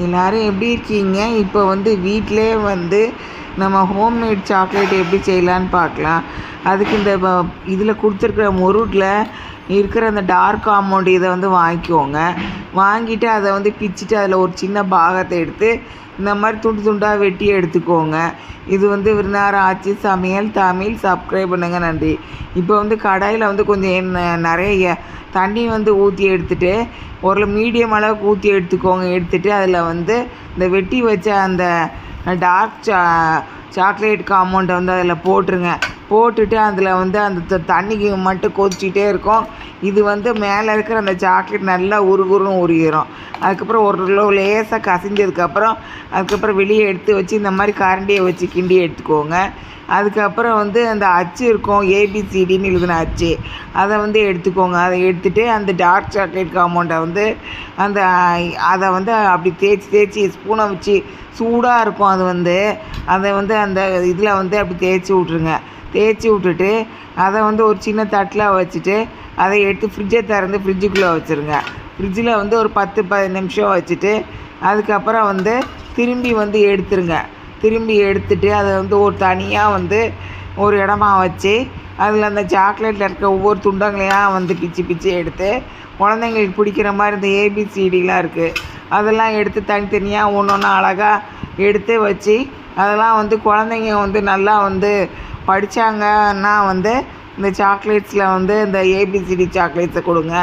எல்லோரும் எப்படி இருக்கீங்க? இப்போ வீட்டிலே நம்ம ஹோம்மேட் சாக்லேட் எப்படி செய்யலான்னு பார்க்கலாம். அதுக்கு இந்த இதில் கொடுத்துருக்குற மொருட்டில் இருக்கிற அந்த டார்க் ஆல்மண்ட் இதை வாங்கிக்கோங்க. வாங்கிட்டு அதை பிச்சுட்டு அதில் ஒரு சின்ன பாகத்தை எடுத்து இந்த மாதிரி துண்டு துண்டாக வெட்டி எடுத்துக்கோங்க. இது விருந்தார ஆச்சி சமையல் தமிழ். சப்ஸ்கிரைப் பண்ணுங்க. நன்றி. இப்போ கடாயில் கொஞ்சம் நிறைய தண்ணி ஊற்றி எடுத்துகிட்டு ஒரு மீடியம் அளவுக்கு ஊற்றி எடுத்துக்கோங்க. எடுத்துகிட்டு அதில் இந்த வெட்டி வச்ச அந்த டார்க் சாக்லேட் ஆல்மண்டை அதில் போட்டுருங்க. போட்டுட்டு அதில் அந்த தண்ணிக்கு மட்டும் கொதிச்சிட்டே இருக்கும். இது மேலே இருக்கிற அந்த சாக்லேட் நல்லா உருகுருன்னு உருகிடும். அதுக்கப்புறம் ஒரு லேசாக கசிஞ்சதுக்கப்புறம் அதுக்கப்புறம் வெளியே எடுத்து வச்சு இந்த மாதிரி கரண்டியை வச்சு கிண்டி எடுத்துக்கோங்க. அதுக்கப்புறம் அந்த அச்சு இருக்கும், ஏபிசிடின்னு எழுதின அச்சு, அதை எடுத்துக்கோங்க. அதை எடுத்துகிட்டு அந்த டார்க் சாக்லேட் ஆல்மண்டை அதை அப்படி தேய்ச்சி ஸ்பூனை வச்சு சூடாக இருக்கும். அதை அந்த இதில் அப்படி தேய்ச்சி விட்ருங்க. தேய்ச்சி விட்டுட்டு அதை ஒரு சின்ன தட்டில் வச்சுட்டு அதை எடுத்து ஃப்ரிட்ஜை திறந்து ஃப்ரிட்ஜுக்குள்ளே வச்சுருங்க. ஃப்ரிட்ஜில் ஒரு 10-15 நிமிஷம் வச்சுட்டு அதுக்கப்புறம் திரும்பி எடுத்துருங்க. திரும்பி எடுத்துட்டு அதை ஒரு தனியாக ஒரு இடமா வச்சு அதில் அந்த சாக்லேட்டில் இருக்க ஒவ்வொரு துண்டங்களையும் பிச்சு எடுத்து குழந்தைங்களுக்கு பிடிக்கிற மாதிரி இந்த ஏபிசிடிலாம் இருக்குது, அதெல்லாம் எடுத்து தனித்தனியாக ஒன்று ஒன்று அழகாக எடுத்து வச்சு அதெல்லாம் குழந்தைங்க நல்லா படித்தாங்கன்னா இந்த சாக்லேட்ஸில் இந்த ஏபிசிடி சாக்லேட்ஸை கொடுங்க.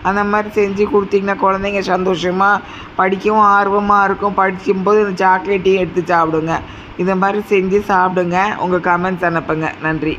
அந்த மாதிரி செஞ்சு கொடுத்தீங்கன்னா குழந்தைங்க சந்தோஷமாக படிக்கவும் ஆர்வமாக இருக்கும். படிக்கும்போது இந்த சாக்லேட்டையும் எடுத்து சாப்பிடுங்க. இதை மாதிரி செஞ்சு சாப்பிடுங்க. உங்கள் கமெண்ட்ஸ் அனுப்புங்க. நன்றி.